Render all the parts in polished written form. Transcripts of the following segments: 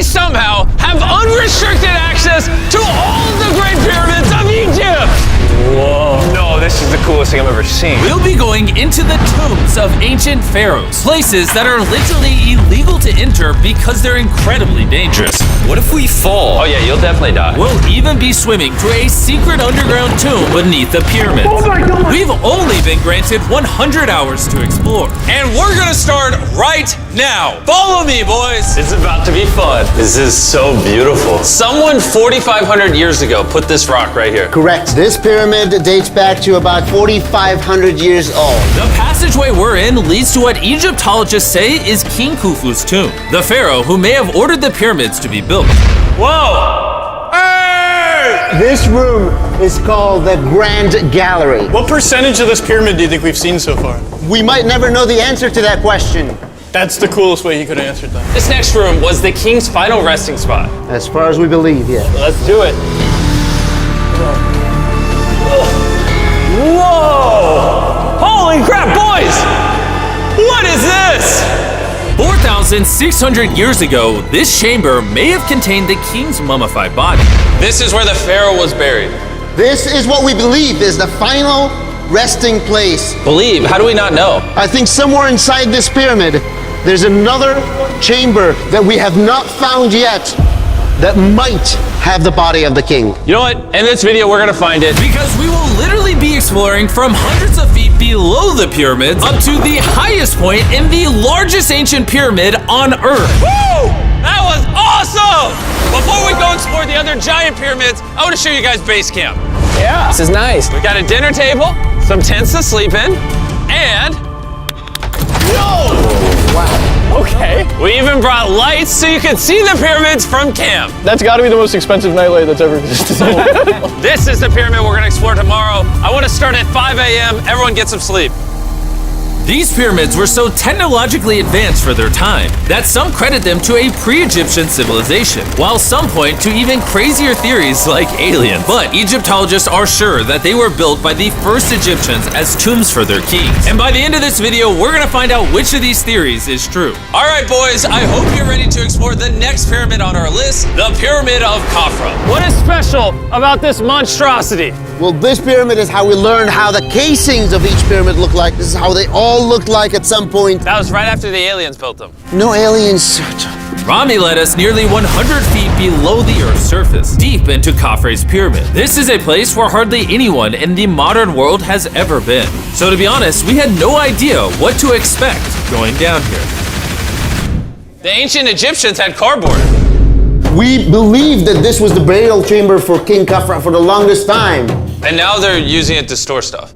somehow have unrestricted access to all of the Great Pyramids of Egypt! Whoa. No, this is the coolest thing I've ever seen. We'll be going into the tombs of ancient pharaohs, places that are literally illegal to enter because they're incredibly dangerous. What if we fall? Oh yeah, you'll definitely die. We'll even be swimming to a secret underground tomb beneath the pyramids. Oh my God. We've only been granted 100 hours to explore. And we're gonna start right now. Follow me, boys. It's about to be fun. This is so beautiful. Someone 4,500 years ago put this rock right here. Correct. This pyramid dates back to about 4,500 years old. The passageway we're in leads to what Egyptologists say is King Khufu's tomb, the pharaoh who may have ordered the pyramids to be built. Whoa! Hey! This room is called the Grand Gallery. What percentage of this pyramid do you think we've seen so far? We might never know the answer to that question. That's the coolest way he could have answered that. This next room was the king's final resting spot. As far as we believe, yeah. Let's do it. Whoa! Holy crap, boys! What is this? 4,600 years ago, this chamber may have contained the king's mummified body. This is where the pharaoh was buried. This is what we believe is the final resting place. Believe? How do we not know? I think somewhere inside this pyramid, there's another chamber that we have not found yet that might have the body of the king. You know what? In this video, we're gonna find it. Because we will literally be exploring from hundreds of feet below the pyramids up to the highest point in the largest ancient pyramid on Earth. Woo! That was awesome! Before we go explore the other giant pyramids, I want to show you guys base camp. Yeah. This is nice. We got a dinner table, some tents to sleep in, and Okay. we even brought lights so you can see the pyramids from camp. That's got to be the most expensive nightlight that's ever existed. This is the pyramid we're gonna explore tomorrow. I want to start at 5 a.m. Everyone get some sleep. These pyramids were so technologically advanced for their time that some credit them to a pre-Egyptian civilization, while some point to even crazier theories like aliens. But Egyptologists are sure that they were built by the first Egyptians as tombs for their kings. And by the end of this video, we're gonna find out which of these theories is true. All right, boys, I hope you're ready to explore the next pyramid on our list, the Pyramid of Khafra. What is special about this monstrosity? Well, this pyramid is how we learned how the casings of each pyramid look like. This is how they all looked like at some point. That was right after the aliens built them. No aliens. Rami led us nearly 100 feet below the Earth's surface, deep into Khafre's pyramid. This is a place where hardly anyone in the modern world has ever been. So to be honest, we had no idea what to expect going down here. The ancient Egyptians had cardboard. We believe that this was the burial chamber for King Khafra for the longest time. And now they're using it to store stuff.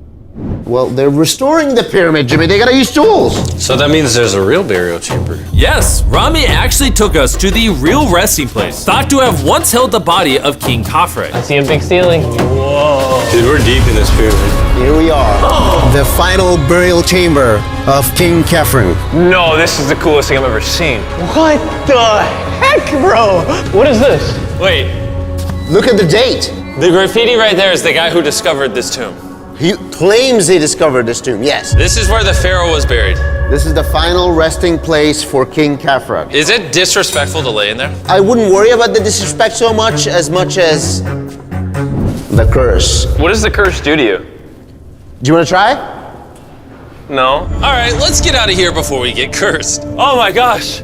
Well, they're restoring the pyramid, Jimmy. They gotta use tools. So that means there's a real burial chamber. Yes, Rami actually took us to the real resting place, thought to have once held the body of King Khafre. I see a big ceiling. Dude, we're deep in this pyramid. Here we are. The final burial chamber of King Khafre. No, this is the coolest thing I've ever seen. What the heck, bro? What is this? Wait, Look at the date. the graffiti right there is the guy who discovered this tomb. He claims he discovered this tomb, yes. This is where the pharaoh was buried. This is the final resting place for King Khafra. Is it disrespectful to lay in there? I wouldn't worry about the disrespect so much as the curse. What does the curse do to you? Do you want to try? No. All right, let's get out of here before we get cursed. Oh my gosh,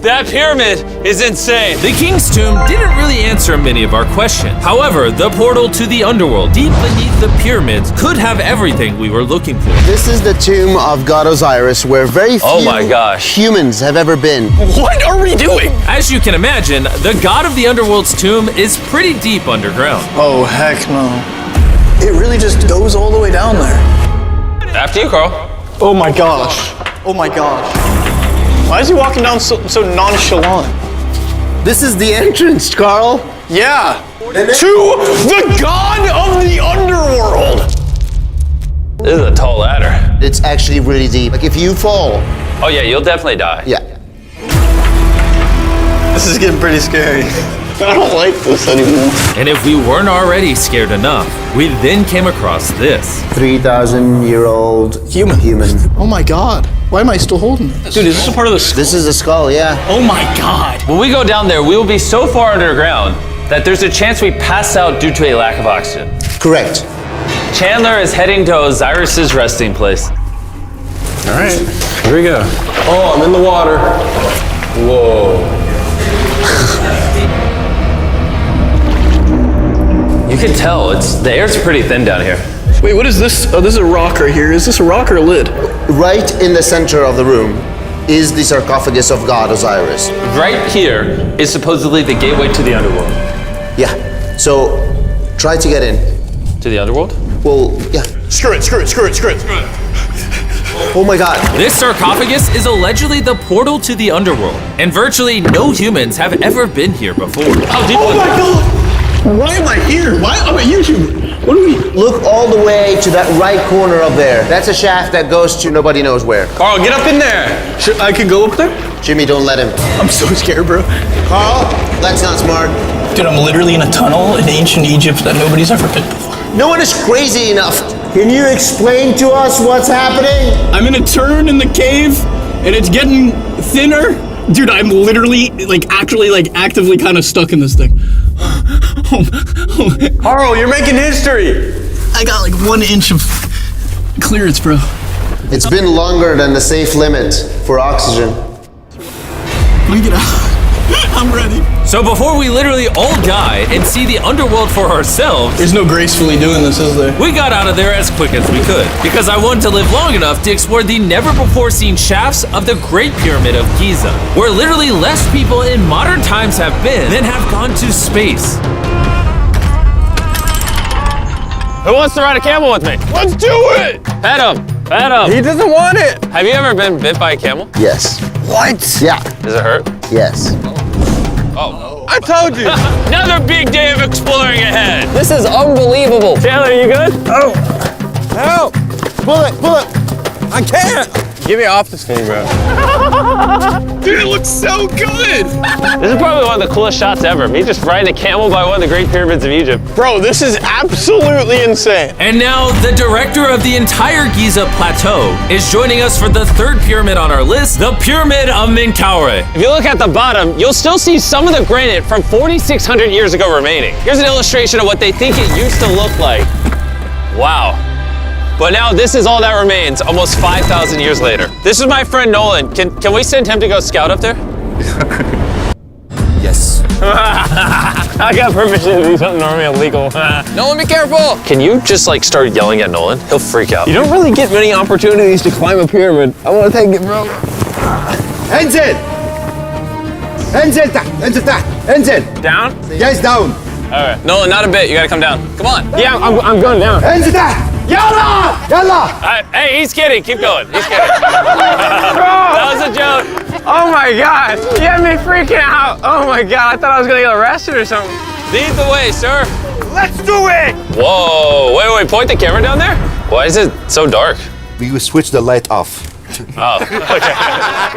that pyramid is insane. The king's tomb didn't really answer many of our questions. However, the portal to the underworld deep beneath the pyramids could have everything we were looking for. This is the tomb of God Osiris, where very few Oh my gosh. humans have ever been. What are we doing? As you can imagine, the god of the underworld's tomb is pretty deep underground. Oh, heck no. It really just goes all the way down there. After you, Carl. Oh my gosh. Oh my gosh. Why is he walking down so nonchalant? This is the entrance, Carl. Yeah. To the god of the underworld. This is a tall ladder. It's actually really deep. Like if you fall, Oh yeah, you'll definitely die. yeah. This is getting pretty scary. I don't like this anymore. And if we weren't already scared enough, we then came across this. 3,000-year-old human. Oh my god. Why am I still holding this? Dude, is this a part of the skull? This is the skull, yeah. Oh my god. When we go down there, we will be so far underground that there's a chance we pass out due to a lack of oxygen. Correct. Chandler is heading to Osiris's resting place. All right, here we go. Oh, I'm in the water. Whoa. You can tell, the air's pretty thin down here. Wait, what is this? Oh, this is a rock right here. Is this a rock or a lid? Right in the center of the room is the sarcophagus of God Osiris. Right here is supposedly the gateway to the underworld. Yeah. So try to get in. To the underworld? Well, yeah. Screw it. Oh my god. This sarcophagus is allegedly the portal to the underworld, and virtually no humans have ever been here before. How deep Oh was my it? god. Why am I here? Why? I'm a YouTuber. What do we? Look all the way to that right corner up there. That's a shaft that goes to nobody knows where. Carl, get up in there! I could go up there? Jimmy, don't let him. I'm so scared, bro. Carl, that's not smart. Dude, I'm literally in a tunnel in ancient Egypt that nobody's ever been before. No one is crazy enough. Can you explain to us what's happening? I'm in a turn in the cave, and it's getting thinner. Dude, I'm literally, actively kind of stuck in this thing. Carl, you're making history. I got like 1 inch of clearance, bro. It's been longer than the safe limit for oxygen. Let me get out. I'm ready. So before we literally all die and see the underworld for ourselves, There's no gracefully doing this, is there? we got out of there as quick as we could, because I wanted to live long enough to explore the never-before-seen shafts of the Great Pyramid of Giza, where literally less people in modern times have been than have gone to space. Who wants to ride a camel with me? Let's do it! Pet him! Pet him! He doesn't want it. Have you ever been bit by a camel? Yes. What? Yeah. Does it hurt? Yes. I told you. Another big day of exploring ahead! This is unbelievable. Chandler, you good? Help. Pull it. I can't. Get me off this thing, bro. Dude, it looks so good! This is probably one of the coolest shots ever. Me just riding a camel by one of the Great Pyramids of Egypt. Bro, this is absolutely insane. And now, the director of the entire Giza Plateau is joining us for the third pyramid on our list, the Pyramid of Menkaure. If you look at the bottom, you'll still see some of the granite from 4,600 years ago remaining. Here's an illustration of what they think it used to look like. Wow. But now this is all that remains, almost 5,000 years later. This is my friend Nolan. Can we send him to go scout up there? Yes. I got permission to do something normally illegal. Nolan, be careful. Can you just start yelling at Nolan? He'll freak out. You don't really get many opportunities to climb a pyramid. I want to take it, bro. انزل. انزل تحت. انزل تحت. انزل. Down? Yes, down. All right. Nolan, not a bit. You gotta come down. Come on. Yeah, I'm going down. انزل تحت. يلا. يلا. Hey, he's kidding. Keep going. He's kidding. That was a joke. Oh my God. You had me freaking out. Oh my God. I thought I was gonna get arrested or something. Lead the way, sir. Let's do it! Whoa. Wait. Point the camera down there. Why is it so dark? We will switch the light off. Oh, okay.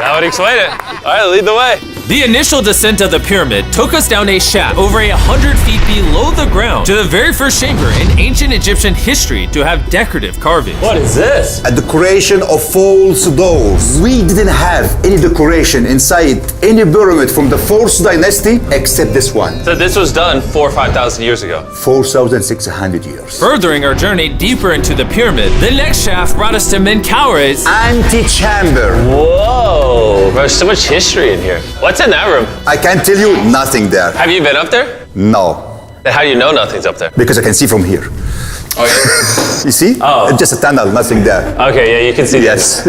That would explain it. All right, lead the way. The initial descent of the pyramid took us down a shaft over 100 feet below the ground to the very first chamber in ancient Egyptian history to have decorative carvings. What is this? A decoration of false doors. We didn't have any decoration inside any pyramid from the 4th dynasty except this one. So this was done 4,000 or 5,000 years ago. 4,600 years. Furthering our journey deeper into the pyramid, the next shaft brought us to Menkaure's Antechamber. Whoa. There's so much history in here. What's in that room? I can tell you nothing there. Have you been up there? No, Then how do you know nothing's up there? because I can see from here. Oh, You see? Oh. It's just a tunnel, nothing there. yeah. Okay, yeah, you can see Yes.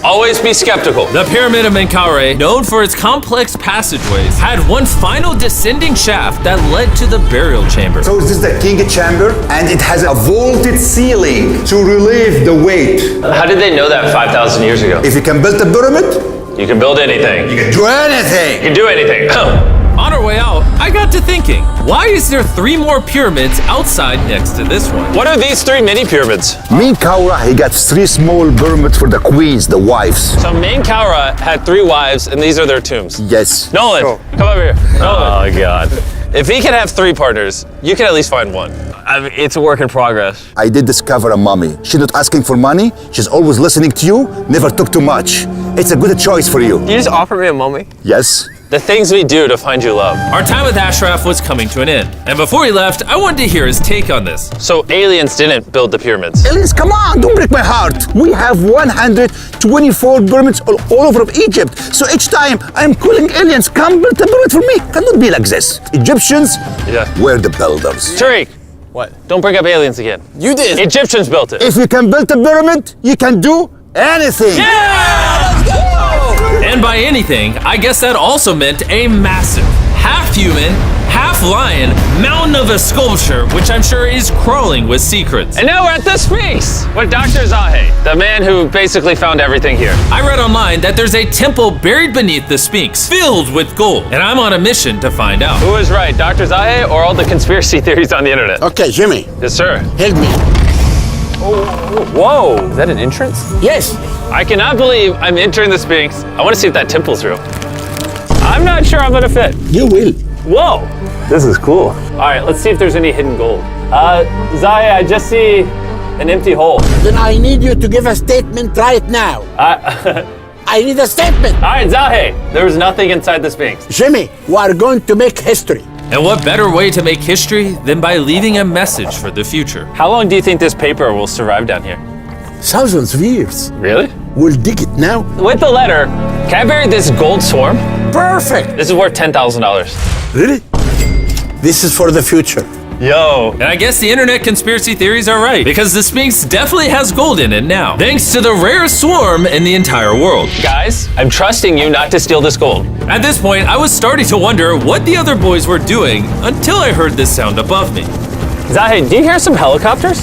Always be skeptical. The Pyramid of Menkaure, known for its complex passageways, had one final descending shaft that led to the burial chamber. So this is the king chamber, and it has a vaulted ceiling to relieve the weight. How did they know that 5,000 years ago? If you can build a pyramid, You can build anything. you can do anything. You can do anything. On our way out, I got to thinking, why is there 3 more pyramids outside next to this one? What are these 3 mini pyramids? Menkaure, he got 3 small pyramids for the queens, the wives. So Menkaure had 3 wives, and these are their tombs. Yes. Nolan, come over here. Nolan. Oh, God. If he can have 3 partners, you can at least find one. I mean, it's a work in progress. I did discover a mummy. She's not asking for money. She's always listening to you. Never took too much. It's a good choice for you. You just offered me a mummy? Yes. The things we do to find you love. Our time with Ashraf was coming to an end, and before he left, I wanted to hear his take on this. So aliens didn't build the pyramids. Aliens, come on, don't break my heart. We have 124 pyramids all over Egypt. So each time I'm calling aliens, come build a pyramid for me. Cannot be like this. Egyptians were the builders. Tariq, What? don't bring up aliens again. You did. Egyptians built it. If you can build a pyramid, you can do anything. And by anything, I guess that also meant a massive, half-human, half-lion mountain of a sculpture, which I'm sure is crawling with secrets. And now we're at the Sphinx with Dr. Zahe, the man who basically found everything here. I read online that there's a temple buried beneath the Sphinx, filled with gold, and I'm on a mission to find out. Who is right, Dr. Zahe or all the conspiracy theories on the internet? Okay, Jimmy, Yes, sir. help me. Whoa, is that an entrance? Yes. I cannot believe I'm entering the Sphinx. I want to see if that temple's real. I'm not sure I'm gonna fit. You will. Whoa, this is cool. All right, let's see if there's any hidden gold. Zahe, I just see an empty hole. Then I need you to give a statement right now. I need a statement. All right, Zahe, there was nothing inside the Sphinx. Jimmy, we are going to make history. And what better way to make history than by leaving a message for the future? How long do you think this paper will survive down here? Thousands of years. Really? We'll dig it now. With the letter, can I bury this gold swarm? Perfect. This is worth $10,000. Really? This is for the future. Yo. And I guess the internet conspiracy theories are right, because the Sphinx definitely has gold in it now, thanks to the rarest swarm in the entire world. Guys, I'm trusting you not to steal this gold. At this point, I was starting to wonder what the other boys were doing until I heard this sound above me. Zahe, do you hear some helicopters?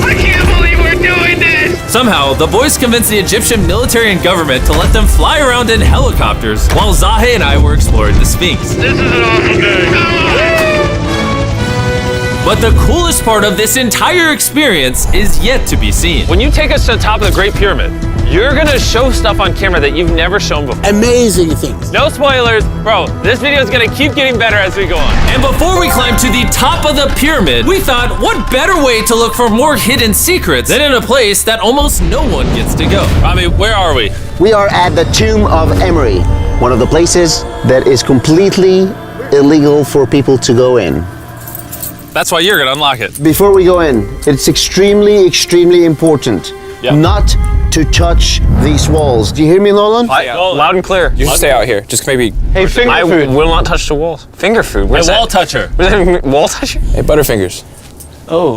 I can't believe we're doing this! Somehow, the boys convinced the Egyptian military and government to let them fly around in helicopters while Zahe and I were exploring the Sphinx. This is an awful day. But the coolest part of this entire experience is yet to be seen. When you take us to the top of the Great Pyramid, you're gonna show stuff on camera that you've never shown before. Amazing things. No spoilers, bro. This video is gonna keep getting better as we go on. And before we climb to the top of the pyramid, we thought, what better way to look for more hidden secrets than in a place that almost no one gets to go? Rami, where are we? We are at the tomb of Emery, one of the places that is completely illegal for people to go in. That's why you're gonna unlock it. Before we go in, it's extremely important not to touch these walls. Do you hear me, Nolan? Loud and clear. You should stay out here. Just maybe. Hey, finger food. I will not touch the walls. Finger food. Where's Wall that? toucher. Where's that wall toucher? Hey, Butterfingers.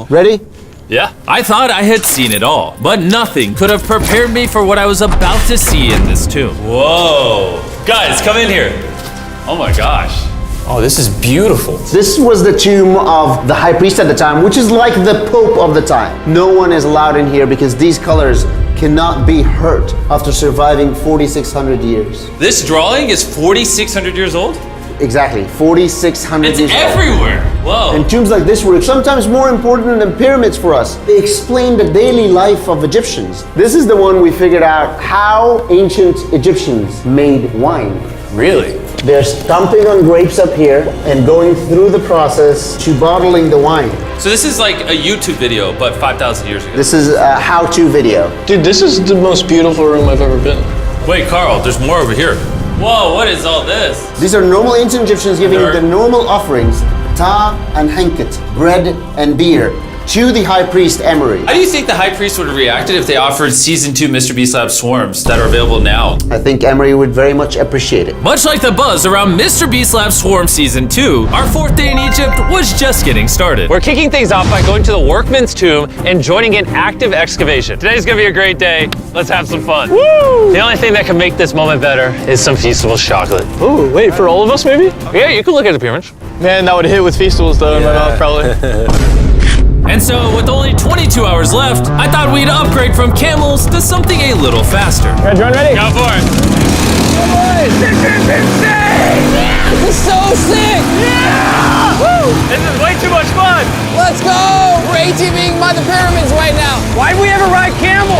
Ready? Yeah. I thought I had seen it all, but nothing could have prepared me for what I was about to see in this tomb. Whoa. Guys, come in here. Oh my gosh. Oh, this is beautiful. This was the tomb of the high priest at the time, which is like the pope of the time. No one is allowed in here because these colors cannot be hurt after surviving 4,600 years. This drawing is 4,600 years old? Exactly, 4,600 It's years old. everywhere. Whoa. And tombs like this were sometimes more important than pyramids for us. They explain the daily life of Egyptians. This is the one we figured out how ancient Egyptians made wine. Really? They're stomping on grapes up here and going through the process to bottling the wine. So this is like a YouTube video, but 5,000 years ago. This is a how-to video. Dude, this is the most beautiful room I've ever been. Wait, Carl, there's more over here. Whoa, what is all this? These are normal ancient Egyptians giving Nerd. the normal offerings, ta and henket, bread and beer, to the high priest Emery. How do you think the high priest would have reacted if they offered Season 2 Mr. Beast Lab swarms that are available now? I think Emery would very much appreciate it. Much like the buzz around Mr. Beast Lab Swarm Season 2, our 4th day in Egypt was just getting started. We're kicking things off by going to the workman's tomb and joining an active excavation. Today's gonna be a great day. Let's have some fun. Woo! The only thing that can make this moment better is some Feastables chocolate. Ooh, wait, for all of us maybe? Yeah, you can look at the pyramids. Man, that would hit with Feastables though in my mouth probably. And so, with only 22 hours left, I thought we'd upgrade from camels to something a little faster. Everyone ready? Go for it. This is insane! This is so sick! Yeah! Woo! This is way too much fun. Let's go! We're ATVing by the pyramids right now. Why'd we ever ride camel?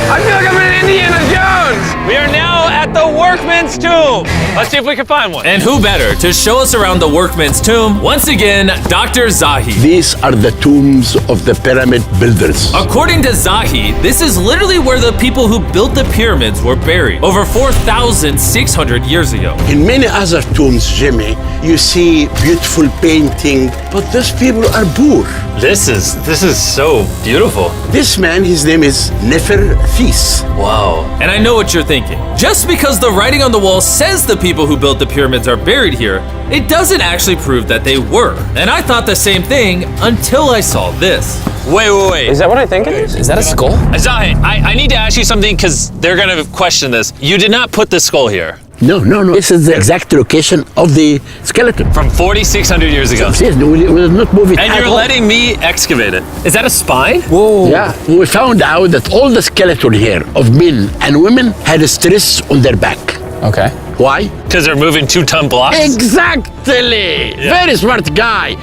I feel like I'm in Indiana Jones. We are now at the workman's tomb. Let's see if we can find one. And who better to show us around the workman's tomb? Once again, Dr. Zahi. These are the tombs of the pyramid builders. According to Zahi, this is literally where the people who built the pyramids were buried over 4,600 years ago. In many other tombs, Jimmy, you see beautiful painting, but those people are poor. This is so beautiful. This man, his name is Neferthis. Wow. And I know what you're thinking. Just because the writing on the wall says the people who built the pyramids are buried here, it doesn't actually prove that they were. And I thought the same thing until I saw this. Wait. Is that what I think it is? Is that a skull? Zahi, I need to ask you something because they're gonna question this. You did not put the skull here. No. This is the exact location of the skeleton. From 4,600 years ago. Yes, we will not move it And at you're all. letting me excavate it. Is that a spine? Whoa. Yeah, we found out that all the skeleton here of men and women had a stress on their back. Okay. Why? Because they're moving 2-ton blocks? Exactly. Very smart guy.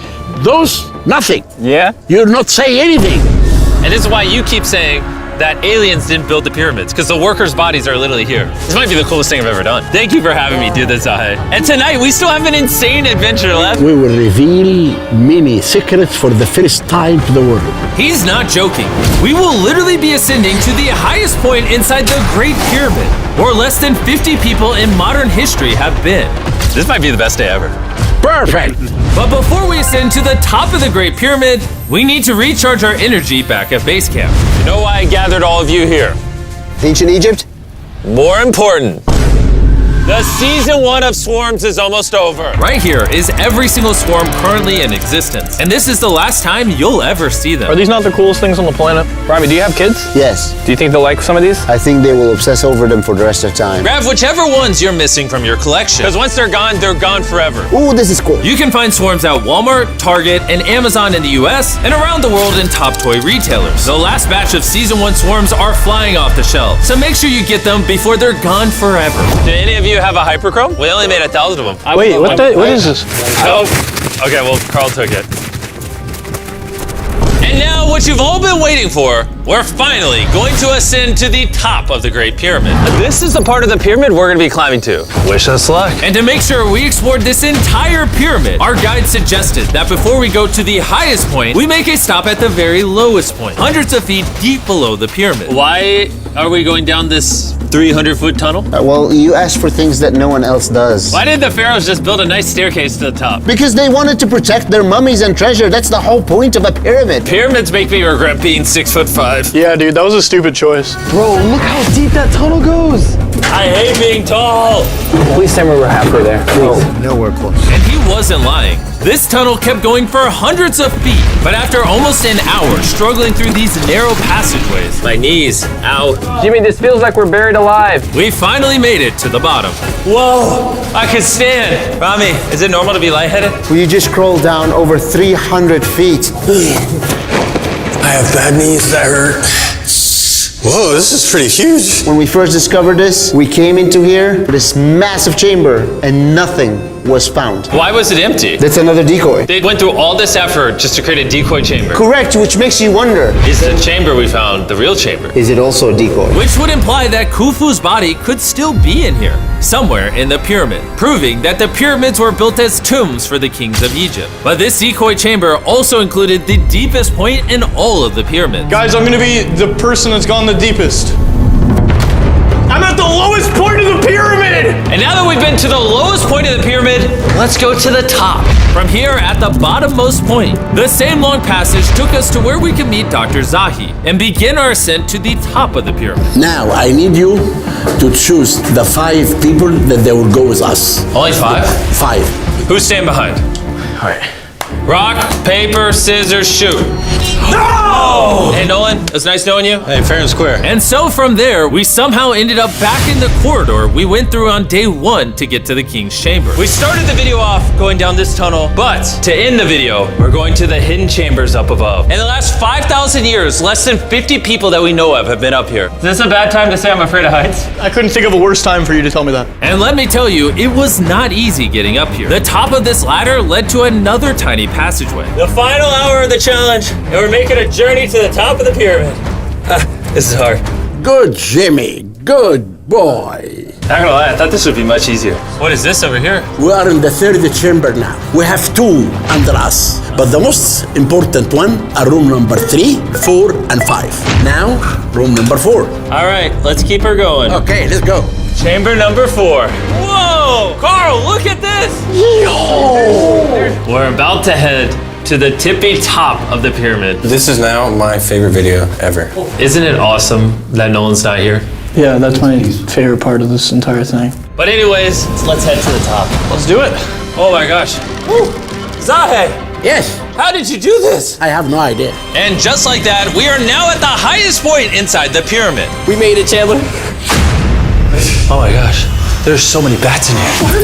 Those, nothing. Yeah. You're not saying anything. And this is why you keep saying that aliens didn't build the pyramids, because the workers' bodies are literally here. This might be the coolest thing I've ever done. Thank you for having me do this, Zahi. And tonight, we still have an insane adventure left. We will reveal many secrets for the first time to the world. He's not joking. We will literally be ascending to the highest point inside the Great Pyramid, where less than 50 people in modern history have been. This might be the best day ever. Perfect. But before we ascend to the top of the Great Pyramid, we need to recharge our energy back at base camp. You know why I gathered all of you here? Ancient Egypt? More important, the season 1 of Swarms is almost over. Right here is every single swarm currently in existence, and this is the last time you'll ever see them. Are these not the coolest things on the planet? Robbie, do you have kids? Yes. Do you think they'll like some of these? I think they will obsess over them for the rest of time. Grab whichever ones you're missing from your collection, because once they're gone forever. Ooh, this is cool. You can find swarms at Walmart, Target, and Amazon in the US, and around the world in top toy retailers. The last batch of Season 1 swarms are flying off the shelf, so make sure you get them before they're gone forever. Do any of you have a hyperchrome? We only made 1,000 of them. Wait, what is this? Oh, okay, well, Carl took it. And now, what you've all been waiting for, we're finally going to ascend to the top of the Great Pyramid. This is the part of the pyramid we're gonna be climbing to. Wish us luck. And to make sure we explored this entire pyramid, our guide suggested that before we go to the highest point, we make a stop at the very lowest point, hundreds of feet deep below the pyramid. Why are we going down this 300-foot tunnel? Well, you asked for things that no one else does. Why did the pharaohs just build a nice staircase to the top? Because they wanted to protect their mummies and treasure. That's the whole point of a pyramid. Pyramids make me regret being 6'5". Yeah, dude, that was a stupid choice. Bro, look how deep that tunnel goes. I hate being tall. Please tell me we're halfway there. Please. Nowhere close. And he wasn't lying. This tunnel kept going for hundreds of feet, but after almost an hour struggling through these narrow passageways, My knees, ow. Jimmy, this feels like we're buried alive. we finally made it to the bottom. Whoa, I can stand. Rami, is it normal to be lightheaded? We just crawled down over 300 feet. I have bad knees that hurt. Whoa, this is pretty huge. When we first discovered this, we came into here, this massive chamber, and nothing was found. Why was it empty? That's another decoy. They went through all this effort just to create a decoy chamber. Correct, which makes you wonder, Is the chamber we found the real chamber? is it also a decoy? Which would imply that Khufu's body could still be in here, somewhere in the pyramid, proving that the pyramids were built as tombs for the kings of Egypt. But this decoy chamber also included the deepest point in all of the pyramids. Guys, I'm gonna be the person that's gone the deepest. I'm at the lowest point of the pyramid! And now that we've been to the lowest point of the pyramid, let's go to the top. From here at the bottommost point, the same long passage took us to where we could meet Dr. Zahi and begin our ascent to the top of the pyramid. Now, I need you to choose the 5 people that they will go with us. Only 5? 5. Who's staying behind? All right. Rock, paper, scissors, shoot. No! Hey, Nolan, it was nice knowing you. Hey, fair and square. And so from there, we somehow ended up back in the corridor we went through on day 1 to get to the king's chamber. We started the video off going down this tunnel, but to end the video, we're going to the hidden chambers up above. In the last 5,000 years, less than 50 people that we know of have been up here. Is this a bad time to say I'm afraid of heights? I couldn't think of a worse time for you to tell me that. And let me tell you, it was not easy getting up here. The top of this ladder led to another tiny passageway. The final hour of the challenge, and we're making a journey to the top of the pyramid. This is hard. Good, Jimmy. Good boy. Not gonna lie, I thought this would be much easier. What is this over here? We are in the third chamber now. We have two under us, but the most important one are room number 3, 4, and 5. Now, room number 4. All right, let's keep her going. Okay, let's go. Chamber number 4. Whoa! Carl, look at this! We're about to head to the tippy top of the pyramid. This is now my favorite video ever. Isn't it awesome that Nolan's not here? Yeah, that's my favorite part of this entire thing. But anyways, let's head to the top. Let's do it. Oh my gosh. Woo. Zahe, Yes, how did you do this? I have no idea. And just like that, we are now at the highest point inside the pyramid. We made it, Chandler. Oh my gosh. There's so many bats in here.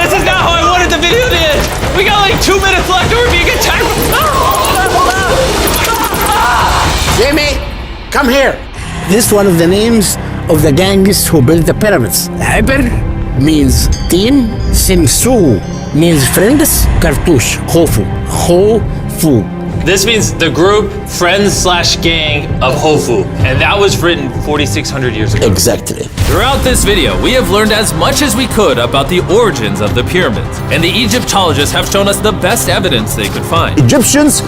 This is not how I wanted the video to end. We got like 2 minutes left or we're being attacked. Jimmy, come here. This is one of the names of the gangs who built the pyramids. Iber means team, Simsu means friends, Kartush, Hofu, Hofu. This means the group, friends / gang of Hofu. And that was written 4,600 years ago. Exactly. Throughout this video, we have learned as much as we could about the origins of the pyramids, and the Egyptologists have shown us the best evidence they could find. Egyptians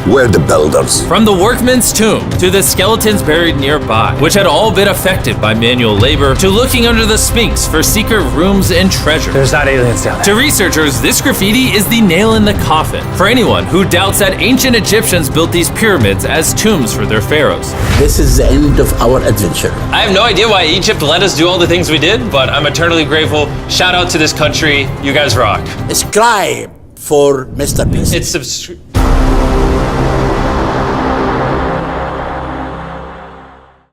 were the builders. From the workman's tomb to the skeletons buried nearby, which had all been affected by manual labor, to looking under the Sphinx for secret rooms and treasure. There's not aliens down there. To researchers, this graffiti is the nail in the coffin for anyone who doubts that ancient Egyptians built these pyramids as tombs for their pharaohs. This is the end of our adventure. I have no idea why Egypt let us do all the things we did, but I'm eternally grateful. Shout out to this country. You guys rock. Subscribe for Mr. Beast. It's